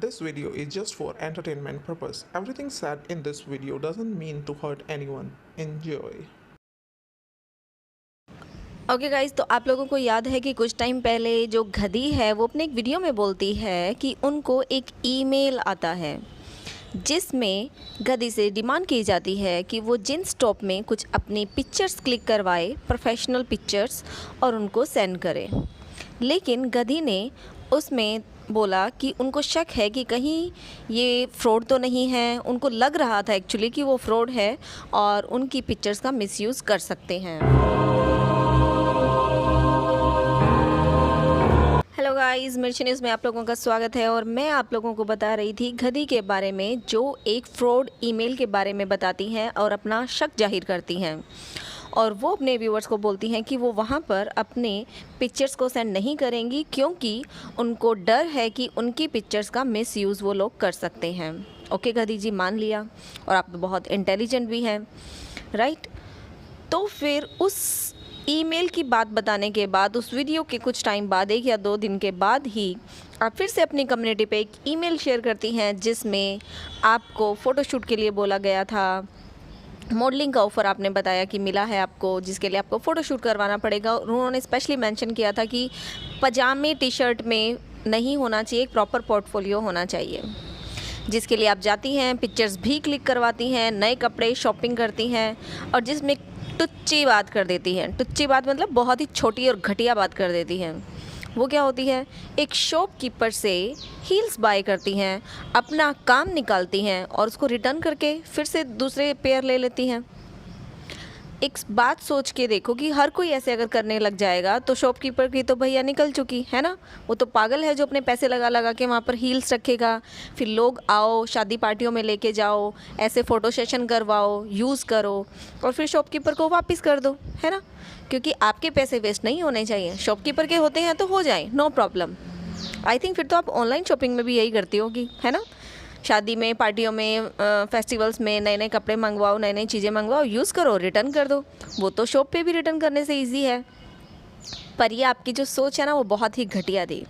This video is just for entertainment purpose. Everything said in this video doesn't mean to hurt anyone. Enjoy. Okay guys, तो आप लोगों को याद है कि कुछ टाइम पहले जो गधी है वो अपने एक वीडियो में बोलती है कि उनको एक ईमेल आता है जिसमें गधी से डिमांड की जाती है कि वो जिन स्टॉप में कुछ अपनी पिक्चर्स क्लिक करवाए, प्रोफेशनल पिक्चर्स, और उनको सेंड करे। लेकिन गधी ने उसमें बोला कि उनको शक है कि कहीं ये फ्रॉड तो नहीं है। उनको लग रहा था एक्चुअली कि वो फ्रॉड है और उनकी पिक्चर्स का मिसयूज़ कर सकते हैं। हेलो गाइस, मिर्ची न्यूज़ में आप लोगों का स्वागत है और मैं आप लोगों को बता रही थी गधी के बारे में जो एक फ्रॉड ईमेल के बारे में बताती हैं और अपना शक जाहिर करती हैं। और वो अपने व्यूअर्स को बोलती हैं कि वो वहाँ पर अपने पिक्चर्स को सेंड नहीं करेंगी क्योंकि उनको डर है कि उनकी पिक्चर्स का मिसयूज़ वो लोग कर सकते हैं। ओके गधी जी, मान लिया, और आप तो बहुत इंटेलिजेंट भी हैं, राइट। तो फिर उस ईमेल की बात बताने के बाद, उस वीडियो के कुछ टाइम बाद, 1 या 2 दिन के बाद ही आप फिर से अपनी कम्युनिटी पे एक ईमेल शेयर करती हैं जिसमें आपको फ़ोटोशूट के लिए बोला गया था। मॉडलिंग का ऑफ़र आपने बताया कि मिला है आपको, जिसके लिए आपको फ़ोटोशूट करवाना पड़ेगा। और उन्होंने स्पेशली मेंशन किया था कि पजामे टी शर्ट में नहीं होना चाहिए, एक प्रॉपर पोर्टफोलियो होना चाहिए, जिसके लिए आप जाती हैं, पिक्चर्स भी क्लिक करवाती हैं, नए कपड़े शॉपिंग करती हैं और जिसमें टुच्ची बात कर देती हैं। टुच्ची बात मतलब बहुत ही छोटी और घटिया बात कर देती हैं। वो क्या होती है, एक शॉपकीपर से हील्स बाय करती हैं, अपना काम निकालती हैं और उसको रिटर्न करके फिर से दूसरे पेयर ले लेती हैं। एक बात सोच के देखो कि हर कोई ऐसे अगर करने लग जाएगा तो शॉपकीपर की तो भैया निकल चुकी है ना। वो तो पागल है जो अपने पैसे लगा लगा के वहाँ पर हील्स रखेगा। फिर लोग आओ, शादी पार्टियों में लेके जाओ, ऐसे फ़ोटो सेशन करवाओ, यूज़ करो और फिर शॉपकीपर को वापस कर दो, है ना। क्योंकि आपके पैसे वेस्ट नहीं होने चाहिए। शॉपकीपर के होते हैं तो हो जाए, नो प्रॉब्लम। आई थिंक फिर तो आप ऑनलाइन शॉपिंग में भी यही करती होगी, है ना। शादी में, पार्टियों में, फेस्टिवल्स में नए नए कपड़े मंगवाओ, नई नई चीज़ें मंगवाओ, यूज़ करो, रिटर्न कर दो। वो तो शॉप पे भी रिटर्न करने से इजी है। पर ये आपकी जो सोच है ना, वो बहुत ही घटिया थी।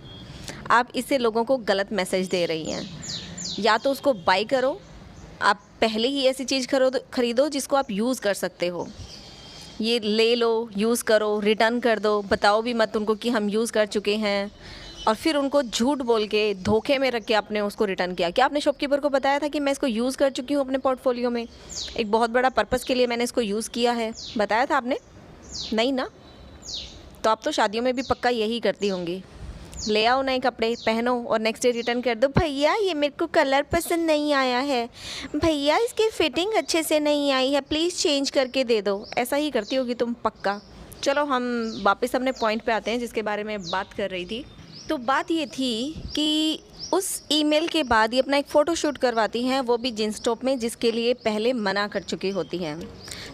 आप इससे लोगों को गलत मैसेज दे रही हैं। या तो उसको बाय करो, आप पहले ही ऐसी चीज़ खरीदो जिसको आप यूज़ कर सकते हो। ये ले लो, यूज़ करो, रिटर्न कर दो, बताओ भी मत उनको कि हम यूज़ कर चुके हैं। और फिर उनको झूठ बोल के, धोखे में रख के आपने उसको रिटर्न किया। क्या आपने शॉपकीपर को बताया था कि मैं इसको यूज़ कर चुकी हूँ अपने पोर्टफोलियो में, एक बहुत बड़ा पर्पस के लिए मैंने इसको यूज़ किया है? बताया था आपने? नहीं ना। तो आप तो शादियों में भी पक्का यही करती होंगी। ले आओ नए कपड़े, पहनो और नेक्स्ट डे रिटर्न कर दो। भैया ये मेरे को कलर पसंद नहीं आया है, भैया इसकी फिटिंग अच्छे से नहीं आई है, प्लीज़ चेंज करके दे दो। ऐसा ही करती होगी तुम पक्का। चलो हम वापस अपने पॉइंट पे आते हैं जिसके बारे में बात कर रही थी। तो बात ये थी कि उस ईमेल के बाद ये अपना एक फ़ोटो शूट करवाती हैं, वो भी जींस टॉप में, जिसके लिए पहले मना कर चुकी होती हैं।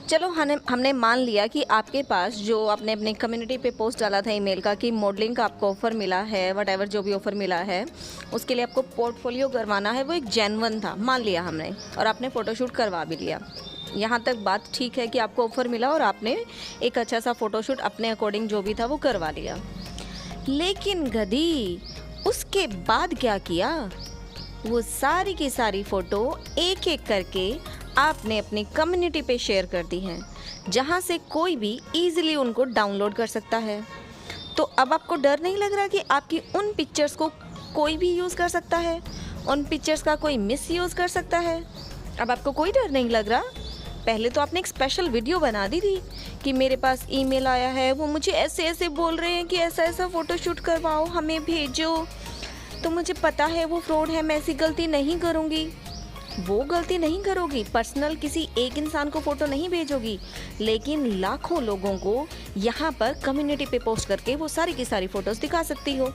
चलो हमने मान लिया कि आपके पास जो आपने अपने कम्युनिटी पे पोस्ट डाला था ईमेल का कि मॉडलिंग का आपको ऑफ़र मिला है, वट जो भी ऑफ़र मिला है उसके लिए आपको पोर्टफोलियो करवाना है, वो एक जेन्युइन था, मान लिया हमने, और आपने फ़ोटोशूट करवा भी लिया। यहाँ तक बात ठीक है कि आपको ऑफ़र मिला और आपने एक अच्छा सा फ़ोटोशूट अपने अकॉर्डिंग जो भी था वो करवा लिया। लेकिन गधी उसके बाद क्या किया, वो सारी की सारी फ़ोटो एक एक करके आपने अपनी कम्युनिटी पे शेयर कर दी हैं, जहाँ से कोई भी इजीली उनको डाउनलोड कर सकता है। तो अब आपको डर नहीं लग रहा कि आपकी उन पिक्चर्स को कोई भी यूज़ कर सकता है, उन पिक्चर्स का कोई मिस यूज़ कर सकता है? अब आपको कोई डर नहीं लग रहा? पहले तो आपने एक स्पेशल वीडियो बना दी थी कि मेरे पास ईमेल आया है, वो मुझे ऐसे ऐसे बोल रहे हैं कि ऐसा ऐसा फ़ोटोशूट करवाओ, हमें भेजो। तो मुझे पता है वो फ्रॉड है, मैं ऐसी गलती नहीं करूँगी। वो गलती नहीं करोगी, पर्सनल किसी एक इंसान को फ़ोटो नहीं भेजोगी, लेकिन लाखों लोगों को यहाँ पर कम्युनिटी पे पोस्ट करके वो सारी की सारी फ़ोटोज़ दिखा सकती हो।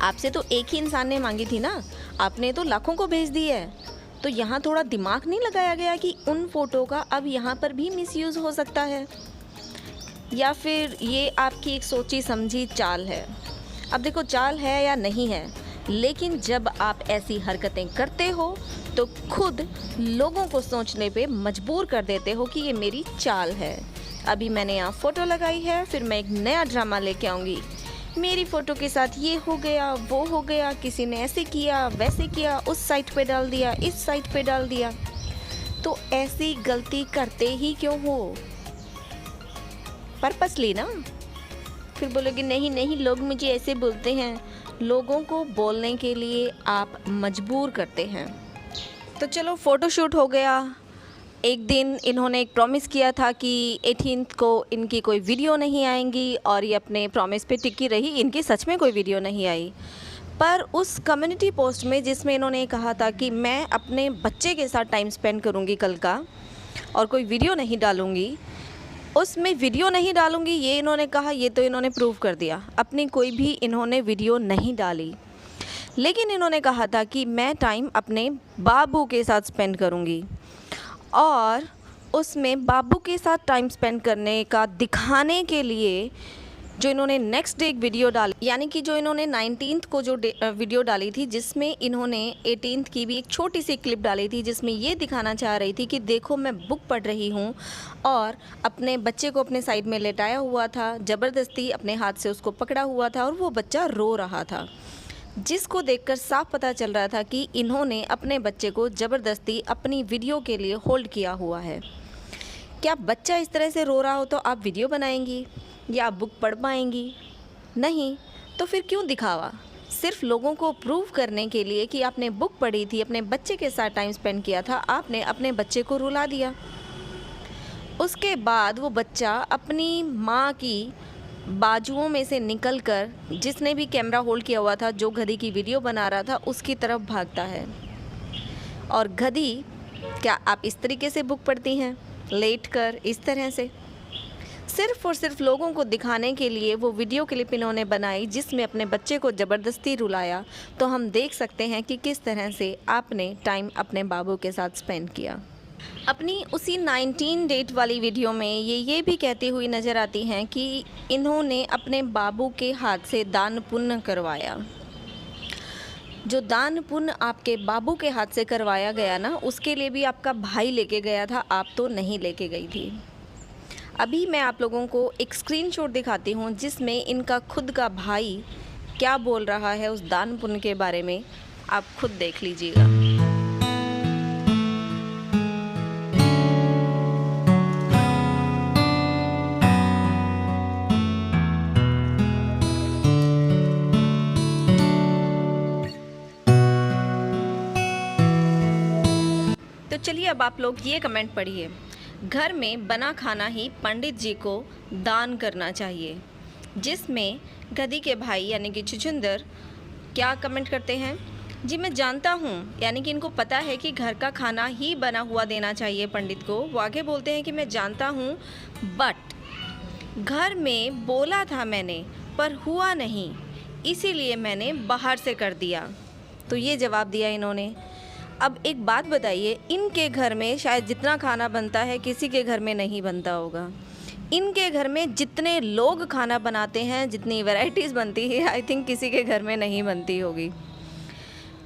आपसे तो एक ही इंसान ने मांगी थी ना, आपने तो लाखों को भेज दी है। तो यहाँ थोड़ा दिमाग नहीं लगाया गया कि उन फ़ोटो का अब यहाँ पर भी मिसयूज़ हो सकता है? या फिर ये आपकी एक सोची समझी चाल है? अब देखो, चाल है या नहीं है, लेकिन जब आप ऐसी हरकतें करते हो तो खुद लोगों को सोचने पे मजबूर कर देते हो कि ये मेरी चाल है। अभी मैंने यहाँ फ़ोटो लगाई है, फिर मैं एक नया ड्रामा लेके आऊँगी मेरी फ़ोटो के साथ ये हो गया, वो हो गया, किसी ने ऐसे किया, वैसे किया, उस साइट पे डाल दिया, इस साइट पे डाल दिया। तो ऐसी गलती करते ही क्यों हो? पर्पसली ना। फिर बोलोगे नहीं नहीं, लोग मुझे ऐसे बोलते हैं। लोगों को बोलने के लिए आप मजबूर करते हैं। तो चलो, फ़ोटोशूट हो गया। एक दिन इन्होंने एक प्रॉमिस किया था कि 18th को इनकी कोई वीडियो नहीं आएंगी, और ये अपने प्रॉमिस पे टिकी रही। इनकी सच में कोई वीडियो नहीं आई। पर उस कम्युनिटी पोस्ट में जिसमें इन्होंने कहा था कि मैं अपने बच्चे के साथ टाइम स्पेंड करूँगी कल का, और कोई वीडियो नहीं डालूँगी, उसमें वीडियो नहीं डालूँगी ये इन्होंने कहा, ये तो इन्होंने प्रूव कर दिया। अपनी कोई भी इन्होंने वीडियो नहीं डाली, लेकिन इन्होंने कहा था कि मैं टाइम अपने बाबू के साथ स्पेंड करूँगी। और उसमें बाबू के साथ टाइम स्पेंड करने का दिखाने के लिए जो इन्होंने नेक्स्ट डे एक वीडियो डाली, यानी कि जो इन्होंने 19th को जो वीडियो डाली थी, जिसमें इन्होंने 18th की भी एक छोटी सी क्लिप डाली थी, जिसमें ये दिखाना चाह रही थी कि देखो मैं बुक पढ़ रही हूँ, और अपने बच्चे को अपने साइड में लेटाया हुआ था, ज़बरदस्ती अपने हाथ से उसको पकड़ा हुआ था, और वो बच्चा रो रहा था, जिसको देखकर साफ पता चल रहा था कि इन्होंने अपने बच्चे को ज़बरदस्ती अपनी वीडियो के लिए होल्ड किया हुआ है। क्या बच्चा इस तरह से रो रहा हो तो आप वीडियो बनाएंगी या आप बुक पढ़ पाएंगी? नहीं। तो फिर क्यों दिखावा? सिर्फ लोगों को प्रूव करने के लिए कि आपने बुक पढ़ी थी, अपने बच्चे के साथ टाइम स्पेंड किया था, आपने अपने बच्चे को रुला दिया। उसके बाद वो बच्चा अपनी माँ की बाजुओं में से निकलकर, जिसने भी कैमरा होल्ड किया हुआ था, जो गधी की वीडियो बना रहा था, उसकी तरफ भागता है। और गधी, क्या आप इस तरीके से बुक पढ़ती हैं, लेट कर, इस तरह से? सिर्फ और सिर्फ लोगों को दिखाने के लिए वो वीडियो क्लिप इन्होंने बनाई, जिसमें अपने बच्चे को ज़बरदस्ती रुलाया। तो हम देख सकते हैं कि किस तरह से आपने टाइम अपने बाबू के साथ स्पेंड किया। अपनी उसी 19 डेट वाली वीडियो में ये भी कहती हुई नज़र आती हैं कि इन्होंने अपने बाबू के हाथ से दान पुण्य करवाया। जो दान पुण्य आपके बाबू के हाथ से करवाया गया ना, उसके लिए भी आपका भाई लेके गया था, आप तो नहीं लेके गई थी। अभी मैं आप लोगों को एक स्क्रीनशॉट दिखाती हूँ, जिसमें इनका खुद का भाई क्या बोल रहा है उस दान पुण्य के बारे में। आप खुद देख लीजिएगा। तो चलिए, अब आप लोग ये कमेंट पढ़िए। घर में बना खाना ही पंडित जी को दान करना चाहिए। जिसमें गधी के भाई यानी कि छुछुंदर क्या कमेंट करते हैं, जी मैं जानता हूँ, यानी कि इनको पता है कि घर का खाना ही बना हुआ देना चाहिए पंडित को। वो आगे बोलते हैं कि मैं जानता हूँ, बट घर में बोला था मैंने, पर हुआ नहीं, इसीलिए मैंने बाहर से कर दिया। तो ये जवाब दिया इन्होंने। अब एक बात बताइए, इनके घर में शायद जितना खाना बनता है किसी के घर में नहीं बनता होगा। इनके घर में जितने लोग खाना बनाते हैं, जितनी वैरायटीज़ बनती है, आई थिंक किसी के घर में नहीं बनती होगी।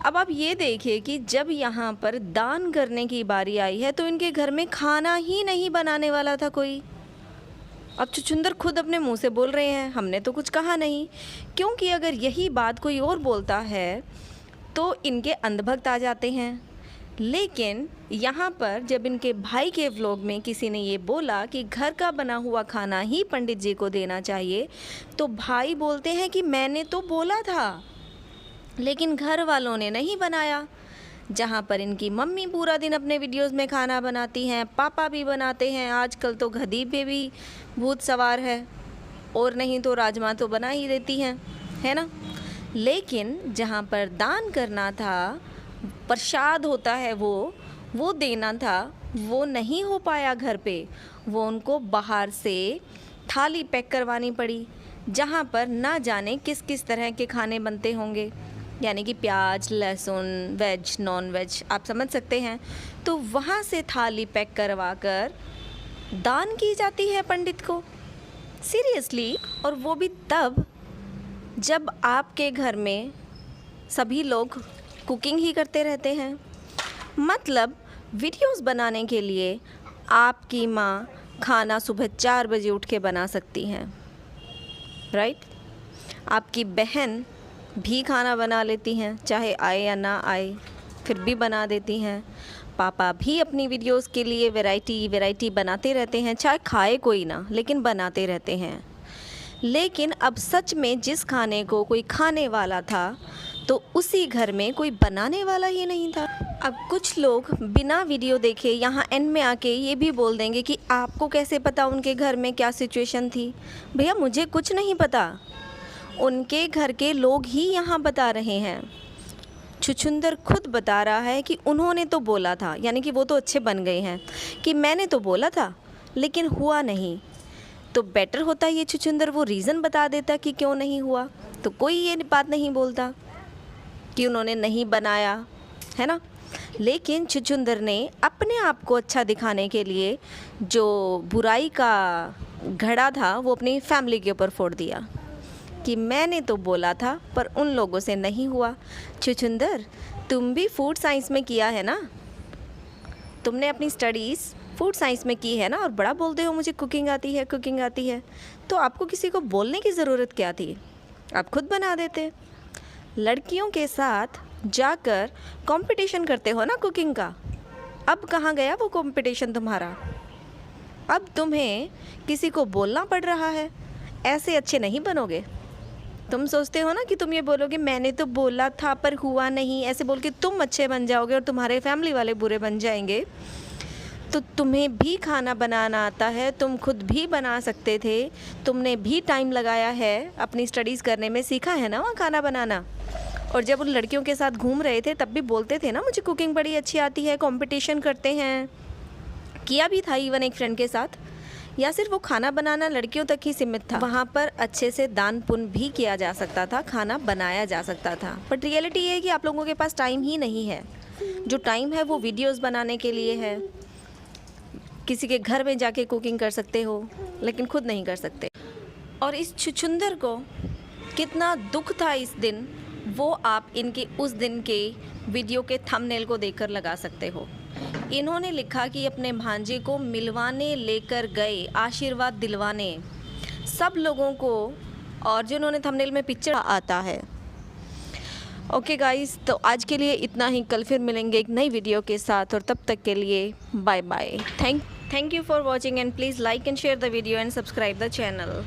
अब आप ये देखिए कि जब यहाँ पर दान करने की बारी आई है, तो इनके घर में खाना ही नहीं बनाने वाला था कोई। अब छुछुंदर खुद अपने मुंह से बोल रहे हैं, हमने तो कुछ कहा नहीं। क्योंकि अगर यही बात कोई और बोलता है तो इनके अंधभक्त आ जाते हैं। लेकिन यहाँ पर जब इनके भाई के व्लॉग में किसी ने ये बोला कि घर का बना हुआ खाना ही पंडित जी को देना चाहिए, तो भाई बोलते हैं कि मैंने तो बोला था, लेकिन घर वालों ने नहीं बनाया। जहाँ पर इनकी मम्मी पूरा दिन अपने वीडियोस में खाना बनाती हैं, पापा भी बनाते हैं, आजकल तो गधी पे भी भूत सवार है, और नहीं तो राजमा तो बना ही देती हैं, है ना। लेकिन जहाँ पर दान करना था, प्रसाद होता है वो देना था, वो नहीं हो पाया घर पे। वो उनको बाहर से थाली पैक करवानी पड़ी, जहाँ पर ना जाने किस किस तरह के खाने बनते होंगे, यानी कि प्याज, लहसुन, वेज, नॉन वेज, आप समझ सकते हैं। तो वहाँ से थाली पैक करवा कर दान की जाती है पंडित को, सीरियसली। और वो भी तब जब आपके घर में सभी लोग कुकिंग ही करते रहते हैं। मतलब वीडियोस बनाने के लिए आपकी माँ खाना सुबह 4 बजे उठ के बना सकती हैं, राइट। आपकी बहन भी खाना बना लेती हैं, चाहे आए या ना आए फिर भी बना देती हैं। पापा भी अपनी वीडियोस के लिए वैरायटी बनाते रहते हैं, चाहे खाए कोई ना लेकिन बनाते रहते हैं। लेकिन अब सच में जिस खाने को कोई खाने वाला था तो उसी घर में कोई बनाने वाला ही नहीं था। अब कुछ लोग बिना वीडियो देखे यहाँ एंड में आके ये भी बोल देंगे कि आपको कैसे पता उनके घर में क्या सिचुएशन थी। भैया मुझे कुछ नहीं पता, उनके घर के लोग ही यहाँ बता रहे हैं। छुछुंदर खुद बता रहा है कि उन्होंने तो बोला था, यानी कि वो तो अच्छे बन गए हैं, कि मैंने तो बोला था लेकिन हुआ नहीं। तो बेटर होता ये छुछुंदर वो रीज़न बता देता कि क्यों नहीं हुआ, तो कोई ये बात नहीं बोलता कि उन्होंने नहीं बनाया, है ना। लेकिन छुछुंदर ने अपने आप को अच्छा दिखाने के लिए जो बुराई का घड़ा था वो अपनी फैमिली के ऊपर फोड़ दिया कि मैंने तो बोला था पर उन लोगों से नहीं हुआ। छुछुंदर तुम भी फूड साइंस में किया है ना, तुमने अपनी स्टडीज़ फूड साइंस में की है ना, और बड़ा बोलते हो मुझे कुकिंग आती है, तो आपको किसी को बोलने की ज़रूरत क्या थी, आप खुद बना देते। लड़कियों के साथ जाकर कंपटीशन करते हो ना कुकिंग का, अब कहाँ गया वो कंपटीशन तुम्हारा। अब तुम्हें किसी को बोलना पड़ रहा है, ऐसे अच्छे नहीं बनोगे। तुम सोचते हो ना कि तुम ये बोलोगे मैंने तो बोला था पर हुआ नहीं, ऐसे बोल के तुम अच्छे बन जाओगे और तुम्हारे फैमिली वाले बुरे बन जाएंगे। तो तुम्हें भी खाना बनाना आता है, तुम खुद भी बना सकते थे, तुमने भी टाइम लगाया है अपनी स्टडीज़ करने में, सीखा है ना वहाँ खाना बनाना। और जब उन लड़कियों के साथ घूम रहे थे तब भी बोलते थे ना मुझे कुकिंग बड़ी अच्छी आती है, कंपटीशन करते हैं, किया भी था इवन एक फ्रेंड के साथ। या सिर्फ वो खाना बनाना लड़कियों तक ही सीमित था, वहाँ पर अच्छे से दान पुण्य भी किया जा सकता था, खाना बनाया जा सकता था। बट रियलिटी ये है कि आप लोगों के पास टाइम ही नहीं है। जो टाइम है वो वीडियोस बनाने के लिए है, किसी के घर में जाके कुकिंग कर सकते हो लेकिन खुद नहीं कर सकते। और इस छुछुंदर को कितना दुख था इस दिन, वो आप इनके उस दिन के वीडियो के थंबनेल को देखकर लगा सकते हो। इन्होंने लिखा कि अपने भांजे को मिलवाने लेकर गए, आशीर्वाद दिलवाने सब लोगों को, और जिन्होंने थंबनेल में पिक्चर आता है। ओके गाइस, तो आज के लिए इतना ही, कल फिर मिलेंगे एक नई वीडियो के साथ, और तब तक के लिए bye bye. Thank you for watching and please like and share the video and subscribe the channel.